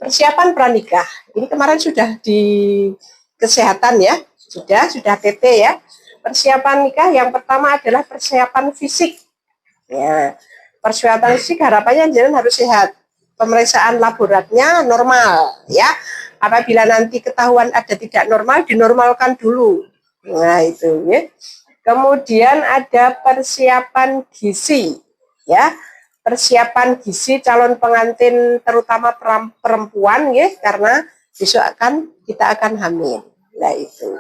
persiapan pranikah. Ini kemarin sudah di kesehatan ya, sudah TT ya. Persiapan nikah yang pertama adalah persiapan fisik. Ya, persiapan fisik harapannya jangan harus sehat. Pemeriksaan laboratnya normal ya. Apabila nanti ketahuan ada tidak normal, dinormalkan dulu. Nah itu ya. Kemudian ada persiapan gizi ya. Persiapan gizi calon pengantin terutama perempuan ya, karena besok kita akan hamil. Nah itu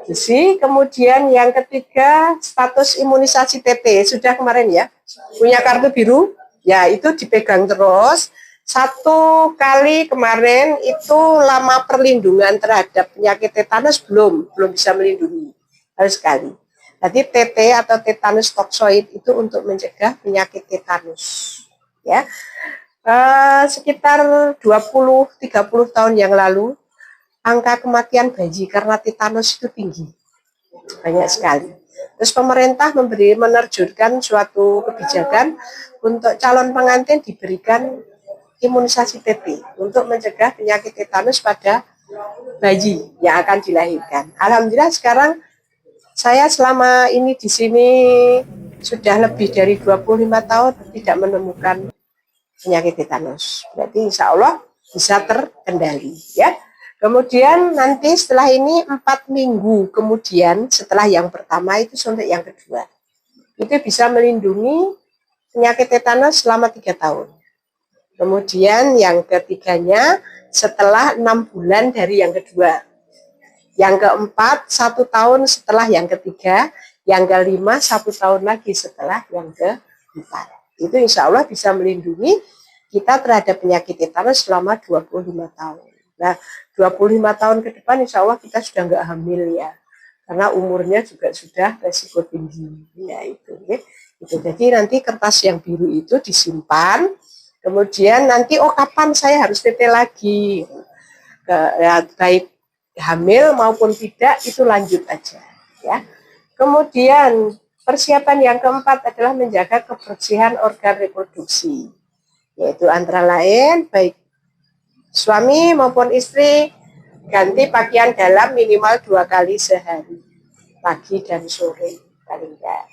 gizi. Kemudian yang ketiga status imunisasi TT sudah kemarin ya, punya kartu biru ya, itu dipegang terus 1 kali. Kemarin itu lama perlindungan terhadap penyakit tetanus belum bisa melindungi, harus sekali. Jadi TT atau tetanus toksoid itu untuk mencegah penyakit tetanus. Ya, sekitar 20-30 tahun yang lalu angka kematian bayi karena tetanus itu tinggi, banyak sekali. Terus pemerintah menerjunkan suatu kebijakan untuk calon pengantin diberikan imunisasi TT untuk mencegah penyakit tetanus pada bayi yang akan dilahirkan. Alhamdulillah sekarang saya selama ini di sini sudah lebih dari 25 tahun tidak menemukan penyakit tetanus. Berarti insya Allah bisa terkendali ya. Kemudian nanti setelah ini 4 minggu kemudian setelah yang pertama itu suntik yang kedua. Itu bisa melindungi penyakit tetanus selama 3 tahun. Kemudian yang ketiganya setelah 6 bulan dari yang kedua. Yang keempat 1 tahun setelah yang ketiga, yang kelima 1 tahun lagi setelah yang keempat. Itu insya Allah bisa melindungi kita terhadap penyakit tetanus selama 25 tahun. Nah, 25 tahun ke depan insya Allah kita sudah nggak hamil ya, karena umurnya juga sudah resiko tinggi. Ya itu, ya. Itu. Jadi nanti kertas yang biru itu disimpan, kemudian nanti kapan saya harus TT lagi, ya, baik hamil maupun tidak itu lanjut aja ya. Kemudian persiapan yang keempat adalah menjaga kebersihan organ reproduksi, yaitu antara lain baik suami maupun istri ganti pakaian dalam minimal 2 kali sehari, pagi dan sore paling enggak.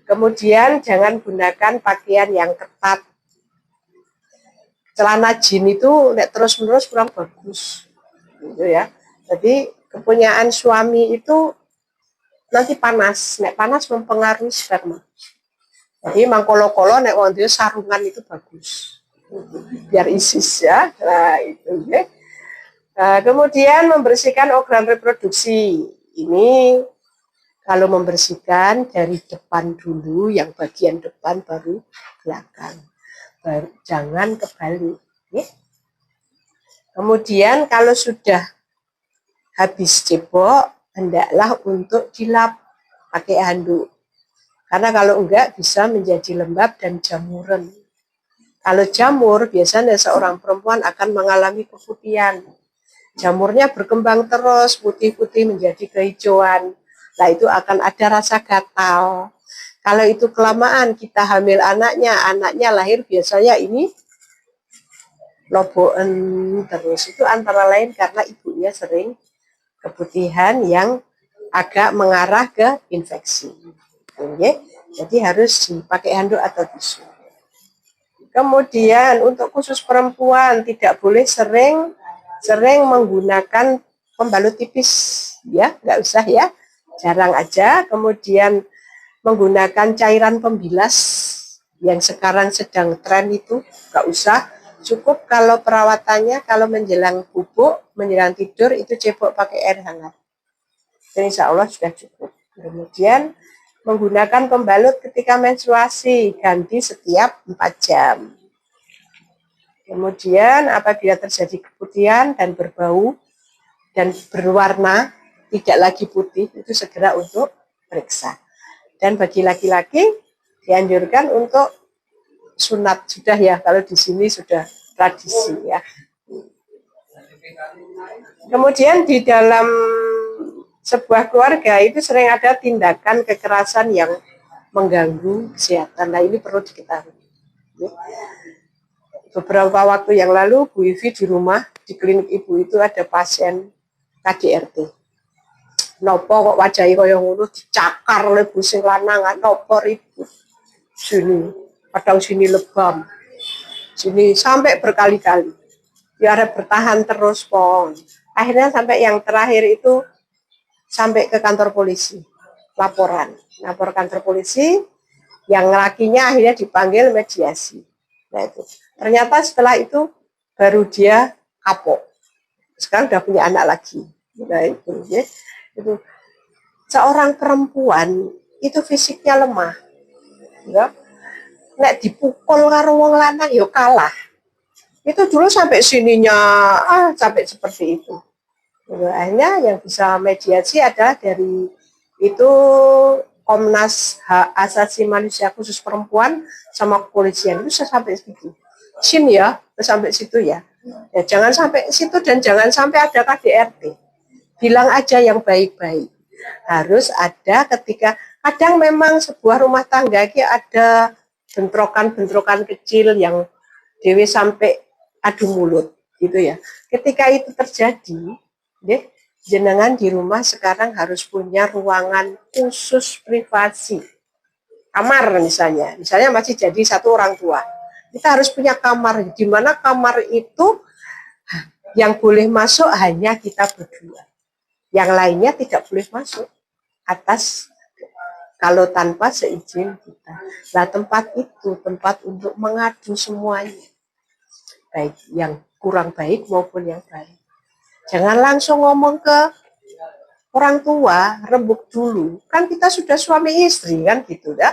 Kemudian jangan gunakan pakaian yang ketat. Celana jin itu terus-menerus kurang bagus. Gitu ya. Jadi kepunyaan suami itu nanti panas, nek panas mempengaruhi sperma. Jadi mangkolo-kolo nek wong dia sarungan itu bagus, biar isis ya. Nah itu ya. Nah, kemudian membersihkan organ reproduksi. Ini kalau membersihkan dari depan dulu, yang bagian depan baru belakang. Jangan kebalik. Ya. Kemudian kalau sudah habis cebok, hendaklah untuk dilap pakai handuk. Karena kalau enggak bisa menjadi lembab dan jamuran. Kalau jamur, biasanya seorang perempuan akan mengalami keputihan. Jamurnya berkembang terus, putih-putih menjadi kehijauan. Nah itu akan ada rasa gatal. Kalau itu kelamaan kita hamil anaknya lahir biasanya ini loboan terus. Itu antara lain karena ibunya sering keputihan yang agak mengarah ke infeksi. Oke? Jadi harus dipakai handuk atau tisu. Kemudian untuk khusus perempuan tidak boleh sering menggunakan pembalut tipis ya, nggak usah ya, jarang aja. Kemudian menggunakan cairan pembilas yang sekarang sedang tren itu nggak usah. Cukup kalau perawatannya, kalau menjelang bubuk, menjelang tidur itu cebok pakai air hangat. Dan insya Allah sudah cukup. Kemudian menggunakan pembalut ketika menstruasi, ganti setiap 4 jam. Kemudian apabila terjadi keputihan dan berbau dan berwarna, tidak lagi putih, itu segera untuk periksa. Dan bagi laki-laki dianjurkan untuk sunat sudah ya, kalau di sini sudah tradisi ya. Kemudian di dalam sebuah keluarga itu sering ada tindakan kekerasan yang mengganggu kesehatan. Nah ini perlu diketahui. beberapa waktu yang lalu Bu Ivi di rumah, di klinik ibu itu ada pasien KDRT. Nopo kok wajahi kaya ngono dicakar oleh bu sing lanang, nopo ribut. Sini, kadang sini lebam. Sini sampai berkali-kali. Ya ada bertahan terus, Pong. Akhirnya sampai yang terakhir itu sampai ke kantor polisi. Lapor kantor polisi, yang lakinya akhirnya dipanggil mediasi. Nah itu. Ternyata setelah itu baru dia kapok. Sekarang udah punya anak lagi. Nah itu, ya. Itu seorang perempuan itu fisiknya lemah. Ya. Nek dipukul karo wong lanang ya kalah. Itu dulu sampai sininya sampai seperti itu. Akhirnya yang bisa mediasi adalah dari itu Komnas Hak Asasi Manusia khusus perempuan sama kepolisian itu sampai situ. Ya, sampai situ ya. Ya. Jangan sampai situ dan jangan sampai ada KDRT. Bilang aja yang baik-baik. Harus ada ketika kadang memang sebuah rumah tangga itu ada bentrokan-bentrokan kecil yang dewe sampai adu mulut gitu ya. Ketika itu terjadi, jenengan di rumah sekarang harus punya ruangan khusus privasi. Kamar misalnya masih jadi satu orang tua. Kita harus punya kamar, di mana kamar itu yang boleh masuk hanya kita berdua. Yang lainnya tidak boleh masuk atas kalau tanpa seizin kita. Nah tempat itu tempat untuk mengadu semuanya. Baik yang kurang baik maupun yang baik. Jangan langsung ngomong ke orang tua, rembuk dulu. Kan kita sudah suami istri kan gitu ya.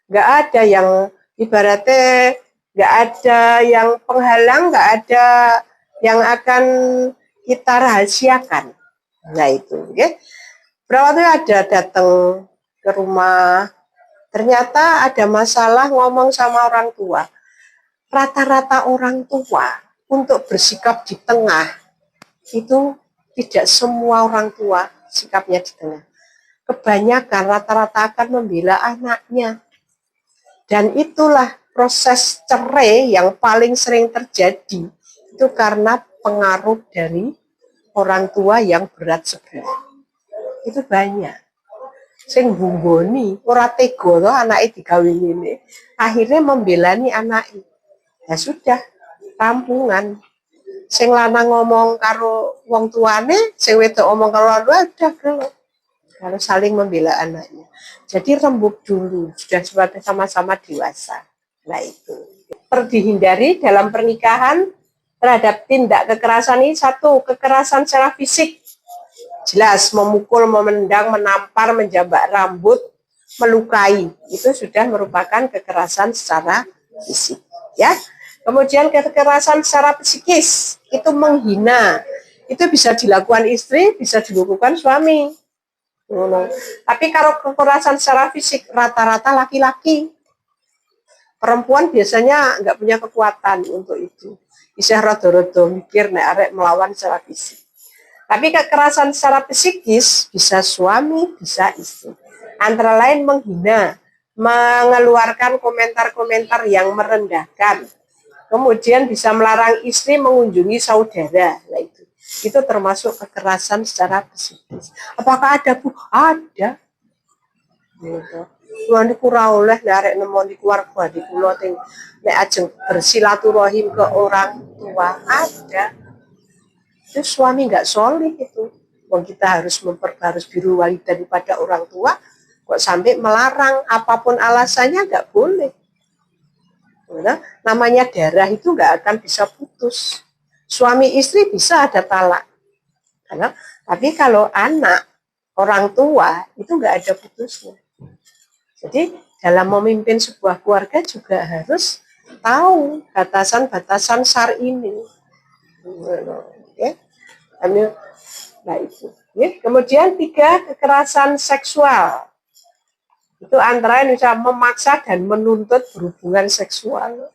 Nggak ada yang ibaratnya nggak ada yang penghalang, nggak ada yang akan kita rahasiakan. Nah itu, ya. Berapa tuh ada datang ke rumah, ternyata ada masalah ngomong sama orang tua. Rata-rata orang tua untuk bersikap di tengah itu tidak semua orang tua sikapnya di tengah. Kebanyakan rata-rata akan membela anaknya. Dan itulah proses cerai yang paling sering terjadi. Itu karena pengaruh dari orang tua yang berat sebelah. Itu banyak. Sing bunggoni, ora tega to anake digawini. Akhirnya membelani anake. Ya sudah, rampungan. Sing lanang ngomong karo wong tuane, sing wedok ngomong karo wong tua udah gelap. Harus saling membela anaknya. Jadi rembuk dulu, sudah sama-sama dewasa. Nah itu. Perlu dihindari dalam pernikahan terhadap tindak kekerasan ini satu, kekerasan secara fisik. Jelas memukul, memendang, menampar, menjambak rambut, melukai. Itu sudah merupakan kekerasan secara fisik. Ya. Kemudian kekerasan secara psikis, itu menghina. Itu bisa dilakukan istri, bisa dilakukan suami. Tapi kalau kekerasan secara fisik rata-rata laki-laki, perempuan biasanya nggak punya kekuatan untuk itu. Bisa rodo-rodo mikir nek arek melawan secara fisik. Tapi kekerasan secara psikis bisa suami, bisa istri. Antara lain menghina, mengeluarkan komentar-komentar yang merendahkan. Kemudian bisa melarang istri mengunjungi saudara. Nah itu termasuk kekerasan secara psikis. Apakah ada, Bu? Ada. Gitu. Tuhan kurang oleh narek nemu di keluarga di pulau ting nek ajeng bersilaturahim ke orang tua ada. Itu suami nggak solih itu. Wong kita harus biru wali daripada orang tua, kok sampai melarang apapun alasannya nggak boleh. Nah, namanya darah itu nggak akan bisa putus. Suami istri bisa ada talak. Tapi kalau anak, orang tua, itu nggak ada putusnya. Jadi dalam memimpin sebuah keluarga juga harus tahu batasan-batasan syar'i. Nah itu. Kemudian 3, kekerasan seksual. Itu antara lain bisa memaksa dan menuntut berhubungan seksual.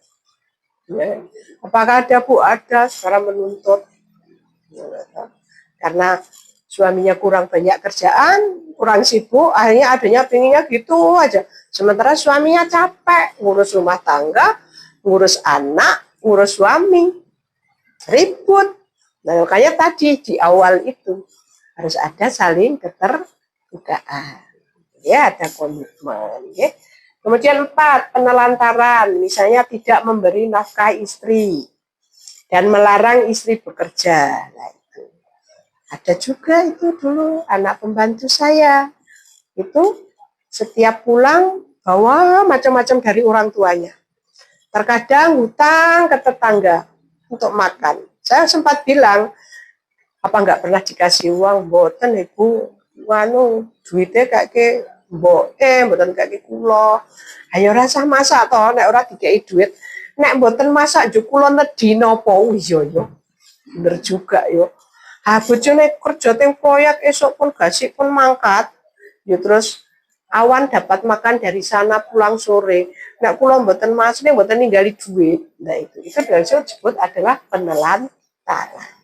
Ya. Apakah ada, Bu? Ada, sekarang menuntut. Karena suaminya kurang banyak kerjaan, kurang sibuk, akhirnya adanya pinginnya gitu aja. Sementara suaminya capek, ngurus rumah tangga, ngurus anak, ngurus suami, ribut. Nah, makanya tadi di awal itu harus ada saling keterbukaan. Ya, ada komitmen. Ya. Kemudian 4, penelantaran. Misalnya tidak memberi nafkah istri dan melarang istri bekerja. Nah, itu. Ada juga itu dulu anak pembantu saya. Itu setiap pulang bawa macam-macam dari orang tuanya. Terkadang hutang ke tetangga untuk makan. Saya sempat bilang, apa nggak pernah dikasih uang? Mboten ibu, duitnya kayak mboten kayak kula. Ayo rasa masak toh, nek ora dikei duit. Nek mboten masak jo kula nedhi napa? Iya yo. Bener juga yo. Ha bojone kerja teng proyek esok pun gasik pun mangkat. Ya terus awan dapat makan dari sana pulang sore. Nek kula mboten masak, mboten ninggali duit. Nah itu disebut adalah penelantaran.